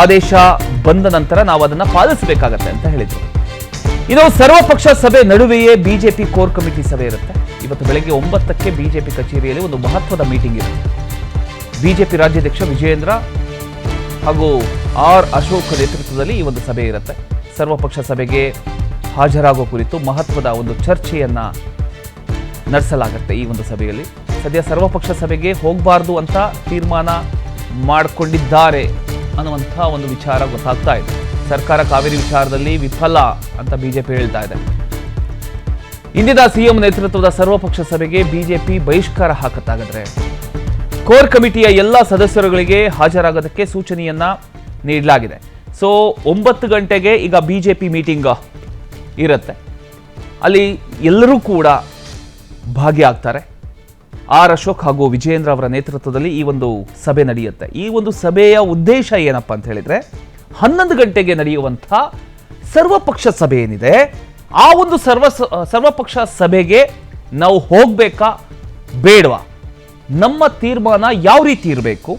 ಆದೇಶ ಬಂದ ನಂತರ ನಾವು ಅದನ್ನ ಪಾಲಿಸಬೇಕಾಗತ್ತೆ ಅಂತ ಹೇಳಿದ್ರು. ಇನ್ನು ಸರ್ವಪಕ್ಷ ಸಭೆ ನಡುವೆಯೇ ಬಿಜೆಪಿ ಕೋರ್ ಕಮಿಟಿ ಸಭೆ ಇರುತ್ತೆ. ಇವತ್ತು ಬೆಳಗ್ಗೆ 9ಕ್ಕೆ ಬಿಜೆಪಿ ಕಚೇರಿಯಲ್ಲಿ ಒಂದು ಮಹತ್ವದ ಮೀಟಿಂಗ್ ಇರುತ್ತೆ. ಬಿಜೆಪಿ ರಾಜ್ಯಾಧ್ಯಕ್ಷ ವಿಜಯೇಂದ್ರ ಹಾಗೂ ಆರ್ ಅಶೋಕ್ ನೇತೃತ್ವದಲ್ಲಿ ಈ ಒಂದು ಸಭೆ ಇರುತ್ತೆ. ಸರ್ವಪಕ್ಷ ಸಭೆಗೆ ಹಾಜರಾಗುವ ಕುರಿತು ಮಹತ್ವದ ಒಂದು ಚರ್ಚೆಯನ್ನ ನಡೆಸಲಾಗುತ್ತೆ ಈ ಒಂದು ಸಭೆಯಲ್ಲಿ. ಸದ್ಯ ಸರ್ವಪಕ್ಷ ಸಭೆಗೆ ಹೋಗಬಾರ್ದು ಅಂತ ತೀರ್ಮಾನ ಮಾಡಿಕೊಂಡಿದ್ದಾರೆ ಅನ್ನುವಂಥ ಒಂದು ವಿಚಾರ ಗೊತ್ತಾಗ್ತಾ ಇದೆ. ಸರ್ಕಾರ ಕಾವೇರಿ ವಿಚಾರದಲ್ಲಿ ವಿಫಲ ಅಂತ ಬಿಜೆಪಿ ಹೇಳ್ತಾ ಇದೆ. ಇಂದಿನ ಸಿಎಂ ನೇತೃತ್ವದ ಸರ್ವಪಕ್ಷ ಸಭೆಗೆ ಬಿಜೆಪಿ ಬಹಿಷ್ಕಾರ ಹಾಕತ್ತಾಗಿದ್ರೆ ಕೋರ್ ಕಮಿಟಿಯ ಎಲ್ಲ ಸದಸ್ಯರುಗಳಿಗೆ ಹಾಜರಾಗೋದಕ್ಕೆ ಸೂಚನೆಯನ್ನ ನೀಡಲಾಗಿದೆ. ಸೊ 9 ಗಂಟೆಗೆ ಈಗ ಬಿಜೆಪಿ ಮೀಟಿಂಗ್ ಇರುತ್ತೆ. ಅಲ್ಲಿ ಎಲ್ಲರೂ ಕೂಡ ಭಾಗಿಯಾಗ್ತಾರೆ. ಆರ್ ಅಶೋಕ್ ಹಾಗೂ ವಿಜಯೇಂದ್ರ ಅವರ ನೇತೃತ್ವದಲ್ಲಿ ಈ ಒಂದು ಸಭೆ ನಡೆಯುತ್ತೆ. ಈ ಒಂದು ಸಭೆಯ ಉದ್ದೇಶ ಏನಪ್ಪ ಅಂತ ಹೇಳಿದ್ರೆ 11 ಗಂಟೆಗೆ ನಡೆಯುವಂಥ ಸರ್ವಪಕ್ಷ ಸಭೆ ಏನಿದೆ ಆ ಒಂದು ಸರ್ವಪಕ್ಷ ಸಭೆಗೆ ನಾವು ಹೋಗ್ಬೇಕಾ ಬೇಡವಾ, ನಮ್ಮ ತೀರ್ಮಾನ ಯಾವ ರೀತಿ ಇರಬೇಕು,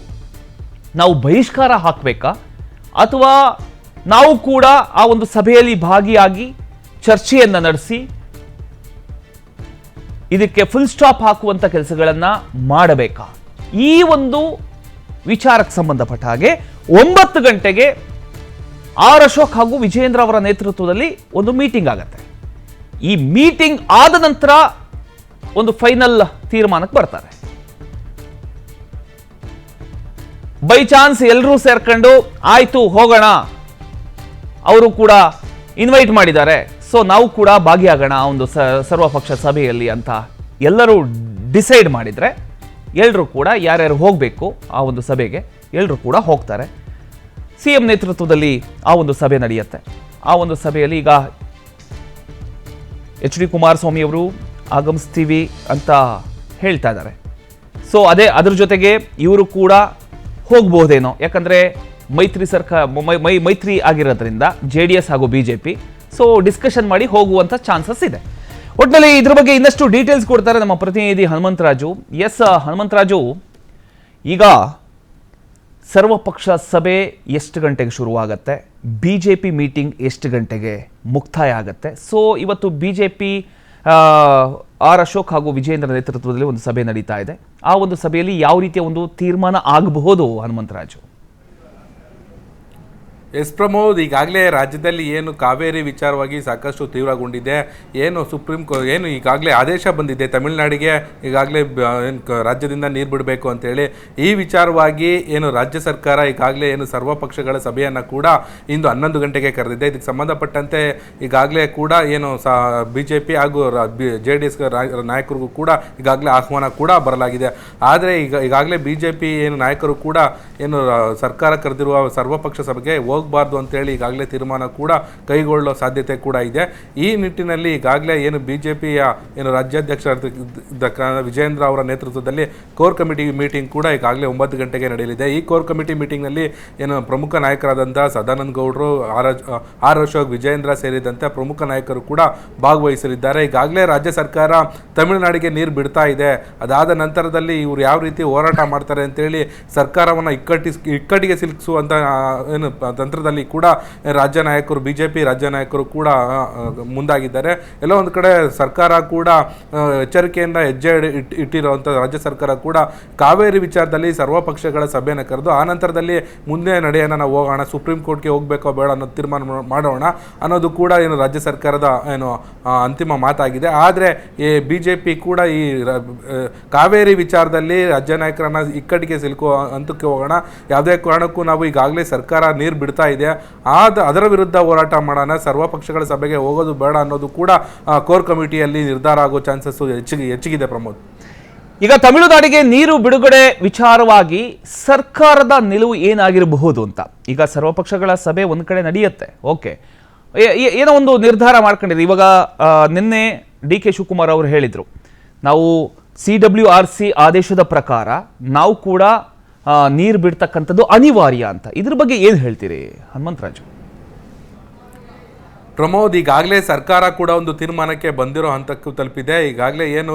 ನಾವು ಬಹಿಷ್ಕಾರ ಹಾಕಬೇಕಾ ಅಥವಾ ನಾವು ಕೂಡ ಆ ಒಂದು ಸಭೆಯಲ್ಲಿ ಭಾಗಿಯಾಗಿ ಚರ್ಚೆಯನ್ನ ನಡೆಸಿ ಇದಕ್ಕೆ ಫುಲ್ ಸ್ಟಾಪ್ ಹಾಕುವಂತ ಕೆಲಸಗಳನ್ನ ಮಾಡಬೇಕಾ, ಈ ಒಂದು ವಿಚಾರಕ್ಕೆ ಸಂಬಂಧಪಟ್ಟ ಹಾಗೆ 9 ಗಂಟೆಗೆ ಆರ್ ಅಶೋಕ್ ಹಾಗೂ ವಿಜಯೇಂದ್ರ ಅವರ ನೇತೃತ್ವದಲ್ಲಿ ಒಂದು ಮೀಟಿಂಗ್ ಆಗತ್ತೆ. ಈ ಮೀಟಿಂಗ್ ಆದ ನಂತರ ಒಂದು ಫೈನಲ್ ತೀರ್ಮಾನಕ್ಕೆ ಬರ್ತಾರೆ. ಬೈ ಚಾನ್ಸ್ ಎಲ್ಲರೂ ಸೇರ್ಕೊಂಡು ಆಯ್ತು ಹೋಗೋಣ, ಅವರು ಕೂಡ ಇನ್ವೈಟ್ ಮಾಡಿದ್ದಾರೆ, ಸೊ ನಾವು ಕೂಡ ಭಾಗಿಯಾಗೋಣ ಆ ಒಂದು ಸರ್ವಪಕ್ಷ ಸಭೆಯಲ್ಲಿ ಅಂತ ಎಲ್ಲರೂ ಡಿಸೈಡ್ ಮಾಡಿದ್ರೆ ಎಲ್ಲರೂ ಕೂಡ ಯಾರ್ಯಾರು ಹೋಗಬೇಕು ಆ ಒಂದು ಸಭೆಗೆ ಎಲ್ಲರೂ ಕೂಡ ಹೋಗ್ತಾರೆ. ಸಿಎಂ ನೇತೃತ್ವದಲ್ಲಿ ಆ ಒಂದು ಸಭೆ ನಡೆಯುತ್ತೆ. ಆ ಒಂದು ಸಭೆಯಲ್ಲಿ ಈಗ HD ಕುಮಾರಸ್ವಾಮಿ ಅವರು ಆಗಮಿಸ್ತೀವಿ ಅಂತ ಹೇಳ್ತಾ ಇದ್ದಾರೆ. ಸೊ ಅದ್ರ ಜೊತೆಗೆ ಇವರು ಕೂಡ ಹೋಗ್ಬಹುದೇನೋ, ಯಾಕಂದ್ರೆ ಮೈತ್ರಿ ಆಗಿರೋದ್ರಿಂದ JDS ಹಾಗೂ ಬಿಜೆಪಿ, ಸೊ ಡಿಸ್ಕಷನ್ ಮಾಡಿ ಹೋಗುವಂತ ಚಾನ್ಸಸ್ ಇದೆ. ಒಟ್ಟಿನಲ್ಲಿ ಇದ್ರ ಬಗ್ಗೆ ಇನ್ನಷ್ಟು ಡೀಟೇಲ್ಸ್ ಕೊಡ್ತಾರೆ ನಮ್ಮ ಪ್ರತಿನಿಧಿ ಹನುಮಂತರಾಜು. ಎಸ್ ಹನುಮಂತರಾಜು, ಈಗ ಸರ್ವಪಕ್ಷ ಸಭೆ ಎಷ್ಟು ಗಂಟೆಗೆ ಶುರುವಾಗತ್ತೆ, ಬಿಜೆಪಿ ಮೀಟಿಂಗ್ ಎಷ್ಟು ಗಂಟೆಗೆ ಮುಕ್ತಾಯ ಆಗತ್ತೆ? ಸೊ ಇವತ್ತು ಬಿಜೆಪಿ ಆರ್ ಅಶೋಕ್ ಹಾಗೂ ವಿಜಯೇಂದ್ರ ನೇತೃತ್ವದಲ್ಲಿ ಒಂದು ಸಭೆ ನಡೀತಾ ಇದೆ. ಆ ಒಂದು ಸಭೆಯಲ್ಲಿ ಯಾವ ರೀತಿಯ ಒಂದು ತೀರ್ಮಾನ ಆಗಬಹುದು ಹನುಮಂತರಾಜು? ಎಸ್ ಪ್ರಮೋದ್, ಈಗಾಗಲೇ ರಾಜ್ಯದಲ್ಲಿ ಏನು ಕಾವೇರಿ ವಿಚಾರವಾಗಿ ಸಾಕಷ್ಟು ತೀವ್ರಗೊಂಡಿದೆ. ಏನು ಸುಪ್ರೀಂ ಕೋರ್ಟ್ ಏನು ಈಗಾಗಲೇ ಆದೇಶ ಬಂದಿದೆ ತಮಿಳುನಾಡಿಗೆ ಈಗಾಗಲೇ ರಾಜ್ಯದಿಂದ ನೀರು ಬಿಡಬೇಕು ಅಂತೇಳಿ. ಈ ವಿಚಾರವಾಗಿ ಏನು ರಾಜ್ಯ ಸರ್ಕಾರ ಈಗಾಗಲೇ ಏನು ಸರ್ವಪಕ್ಷಗಳ ಸಭೆಯನ್ನು ಕೂಡ ಇಂದು 11 ಗಂಟೆಗೆ ಕರೆದಿದೆ. ಇದಕ್ಕೆ ಸಂಬಂಧಪಟ್ಟಂತೆ ಈಗಾಗಲೇ ಕೂಡ ಏನು BJP ಹಾಗೂ JDS ನಾಯಕರಿಗೂ ಕೂಡ ಈಗಾಗಲೇ ಆಹ್ವಾನ ಕೂಡ ಬರಲಾಗಿದೆ. ಆದರೆ ಈಗಾಗಲೇ BJP ಏನು ನಾಯಕರು ಕೂಡ ಏನು ಸರ್ಕಾರ ಕರೆದಿರುವ ಸರ್ವಪಕ್ಷ ಸಭೆಗೆ ಹೋಗಬಾರ್ದು ಅಂತೇಳಿ ಈಗಾಗಲೇ ತೀರ್ಮಾನ ಕೂಡ ಕೈಗೊಳ್ಳೋ ಸಾಧ್ಯತೆ ಕೂಡ ಇದೆ. ಈ ನಿಟ್ಟಿನಲ್ಲಿ ಈಗಾಗಲೇ ಏನು ಬಿಜೆಪಿಯ ಏನು ರಾಜ್ಯಾಧ್ಯಕ್ಷ ವಿಜಯೇಂದ್ರ ಅವರ ನೇತೃತ್ವದಲ್ಲಿ ಕೋರ್ ಕಮಿಟಿ ಮೀಟಿಂಗ್ ಕೂಡ ಈಗಾಗಲೇ 9 ಗಂಟೆಗೆ ನಡೆಯಲಿದೆ. ಈ ಕೋರ್ ಕಮಿಟಿ ಮೀಟಿಂಗ್ನಲ್ಲಿ ಏನು ಪ್ರಮುಖ ನಾಯಕರಾದಂಥ ಸದಾನಂದ ಗೌಡರು, ಆರ್ ಅಶೋಕ್, ವಿಜಯೇಂದ್ರ ಸೇರಿದಂತೆ ಪ್ರಮುಖ ನಾಯಕರು ಕೂಡ ಭಾಗವಹಿಸಲಿದ್ದಾರೆ. ಈಗಾಗಲೇ ರಾಜ್ಯ ಸರ್ಕಾರ ತಮಿಳುನಾಡಿಗೆ ನೀರು ಬಿಡ್ತಾ ಇದೆ. ಅದಾದ ನಂತರದಲ್ಲಿ ಇವರು ಯಾವ ರೀತಿ ಹೋರಾಟ ಮಾಡ್ತಾರೆ ಅಂತೇಳಿ ಸರ್ಕಾರವನ್ನು ಇಕ್ಕಟ್ಟಿಗೆ ಸಿಲುಕಿಸುವಂಥ ಏನು ತಂತ್ರದಲ್ಲಿ ಕೂಡ ರಾಜ್ಯ ನಾಯಕರು ಬಿಜೆಪಿ ರಾಜ್ಯ ನಾಯಕರು ಕೂಡ ಮುಂದಾಗಿದ್ದಾರೆ. ಎಲ್ಲೋ ಒಂದು ಕಡೆ ಸರ್ಕಾರ ಕೂಡ ಎಚ್ಚರಿಕೆಯಿಂದ ಹೆಜ್ಜೆ ಇಟ್ಟಿರುವಂಥ ರಾಜ್ಯ ಸರ್ಕಾರ ಕೂಡ ಕಾವೇರಿ ವಿಚಾರದಲ್ಲಿ ಸರ್ವಪಕ್ಷಗಳ ಸಭೆಯನ್ನು ಕರೆದು ಆ ನಂತರದಲ್ಲಿ ಮುಂದೆ ನಡೆಯೋಣ, ನಾವು ಹೋಗೋಣ, ಸುಪ್ರೀಂ ಕೋರ್ಟ್ಗೆ ಹೋಗಬೇಕೋ ಬೇಡ ಅನ್ನೋ ತೀರ್ಮಾನ ಮಾಡೋಣ ಅನ್ನೋದು ಕೂಡ ಏನು ರಾಜ್ಯ ಸರ್ಕಾರದ ಏನು ಅಂತಿಮ ಮಾತಾಗಿದೆ. ಆದರೆ ಬಿಜೆಪಿ ಕೂಡ ಈ ಕಾವೇರಿ ವಿಚಾರದಲ್ಲಿ ರಾಜ್ಯ ನಾಯಕರನ್ನ ಇಕ್ಕಟ್ಟಿಗೆ ಸಿಲುಕುವ ಹಂತಕ್ಕೆ ಹೋಗೋಣ, ಯಾವುದೇ ಕಾರಣಕ್ಕೂ ನಾವು ಈಗಾಗಲೇ ಸರ್ಕಾರ ನೀರು ಬಿಡ್ತಾ ಇದೆ, ಅದರ ವಿರುದ್ಧ ಹೋರಾಟ ಮಾಡೋಣ, ಸರ್ವಪಕ್ಷಗಳ ಸಭೆಗೆ ಹೋಗೋದು ಬೇಡ ಅನ್ನೋದು ಕೂಡ ಕೋರ್ ಕಮಿಟಿಯಲ್ಲಿ ನಿರ್ಧಾರ ಆಗೋ ಚಾನ್ಸಸ್ ಹೆಚ್ಚಿಗಿದೆ ಪ್ರಮೋದ್. ಈಗ ತಮಿಳುನಾಡಿಗೆ ನೀರು ಬಿಡುಗಡೆ ವಿಚಾರವಾಗಿ ಸರ್ಕಾರದ ನಿಲುವು ಏನಾಗಿರಬಹುದು ಅಂತ, ಈಗ ಸರ್ವಪಕ್ಷಗಳ ಸಭೆ ಒಂದ್ ಕಡೆ ನಡೆಯುತ್ತೆ, ಓಕೆ, ಏನೋ ಒಂದು ನಿರ್ಧಾರ ಮಾಡ್ಕೊಂಡಿದೆ. ಇವಾಗ ನಿನ್ನೆ DK ಶಿವಕುಮಾರ್ ಅವರು ಹೇಳಿದ್ರು, ನಾವು CWRC ಆದೇಶದ ಪ್ರಕಾರ ನಾವು ಕೂಡ ನೀರು ಬಿಡ್ತಕ್ಕಂಥದ್ದು ಅನಿವಾರ್ಯ ಅಂತ. ಇದ್ರ ಬಗ್ಗೆ ಏನು ಹೇಳ್ತೀರಿ ಹನುಮಂತರಾಜು? ಪ್ರಮೋದ್, ಈಗಾಗಲೇ ಸರ್ಕಾರ ಕೂಡ ಒಂದು ತೀರ್ಮಾನಕ್ಕೆ ಬಂದಿರೋ ಹಂತಕ್ಕೂ ತಲುಪಿದೆ. ಈಗಾಗಲೇ ಏನು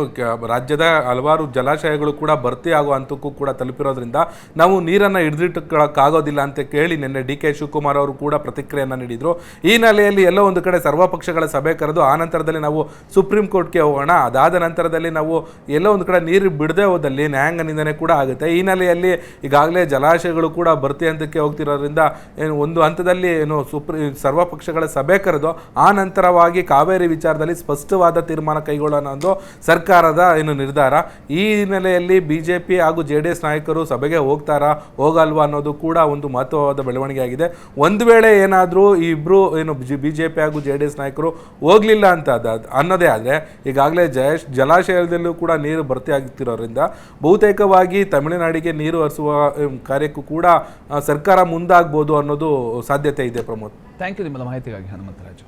ರಾಜ್ಯದ ಹಲವಾರು ಜಲಾಶಯಗಳು ಕೂಡ ಭರ್ತಿ ಆಗೋ ಹಂತಕ್ಕೂ ಕೂಡ ತಲುಪಿರೋದ್ರಿಂದ ನಾವು ನೀರನ್ನು ಹಿಡಿದಿಟ್ಟಕ್ಕಾಗೋದಿಲ್ಲ ಅಂತ ಕೇಳಿ ನಿನ್ನೆ ಡಿ ಕೆ ಶಿವಕುಮಾರ್ ಅವರು ಕೂಡ ಪ್ರತಿಕ್ರಿಯೆಯನ್ನು ನೀಡಿದರು. ಈ ನೆಲೆಯಲ್ಲಿ ಎಲ್ಲೋ ಒಂದು ಕಡೆ ಸರ್ವಪಕ್ಷಗಳ ಸಭೆ ಕರೆದು ಆ ನಂತರದಲ್ಲಿ ನಾವು ಸುಪ್ರೀಂ ಕೋರ್ಟ್ಗೆ ಹೋಗೋಣ, ಅದಾದ ನಂತರದಲ್ಲಿ ನಾವು ಎಲ್ಲೋ ಒಂದು ಕಡೆ ನೀರು ಬಿಡದೆ ಹೋದಲ್ಲಿ ನ್ಯಾಯಾಂಗ ನಿಂದನೆ ಕೂಡ ಆಗುತ್ತೆ. ಈ ನೆಲೆಯಲ್ಲಿ ಈಗಾಗಲೇ ಜಲಾಶಯಗಳು ಕೂಡ ಭರ್ತಿ ಹಂತಕ್ಕೆ ಹೋಗ್ತಿರೋದ್ರಿಂದ ಏನು ಒಂದು ಹಂತದಲ್ಲಿ ಏನು ಸರ್ವಪಕ್ಷಗಳ ಸಭೆ ಕರೆದು ಆ ನಂತರವಾಗಿ ಕಾವೇರಿ ವಿಚಾರದಲ್ಲಿ ಸ್ಪಷ್ಟವಾದ ತೀರ್ಮಾನ ಕೈಗೊಳ್ಳೋಣ ಅನ್ನೋದು ಸರ್ಕಾರದ ಏನು ನಿರ್ಧಾರ. ಈ ಹಿನ್ನೆಲೆಯಲ್ಲಿ ಬಿಜೆಪಿ ಹಾಗೂ JDS ನಾಯಕರು ಸಭೆಗೆ ಹೋಗ್ತಾರಾ ಹೋಗಲ್ವಾ ಅನ್ನೋದು ಕೂಡ ಒಂದು ಮಹತ್ವವಾದ ಬೆಳವಣಿಗೆ ಆಗಿದೆ. ಒಂದು ವೇಳೆ ಏನಾದರೂ ಈ ಇಬ್ಬರು ಏನು ಬಿಜೆಪಿ ಹಾಗೂ JDS ನಾಯಕರು ಹೋಗ್ಲಿಲ್ಲ ಅಂತ ಅನ್ನೋದೇ ಆದರೆ ಈಗಾಗಲೇ ಜಲಾಶಯದಲ್ಲೂ ಕೂಡ ನೀರು ಭರ್ತಿ ಆಗುತ್ತಿರೋದ್ರಿಂದ ಬಹುತೇಕವಾಗಿ ತಮಿಳುನಾಡಿಗೆ ನೀರು ಹರಿಸುವ ಕಾರ್ಯಕ್ಕೂ ಕೂಡ ಸರ್ಕಾರ ಮುಂದಾಗ್ಬೋದು ಅನ್ನೋದು ಸಾಧ್ಯತೆ ಇದೆ. ಪ್ರಮೋದ್, ಥ್ಯಾಂಕ್ ಯು ನಿಮ್ಮಲ್ಲ ಮಾಹಿತಿಗಾಗಿ ಹನುಮಂತರಾಜು.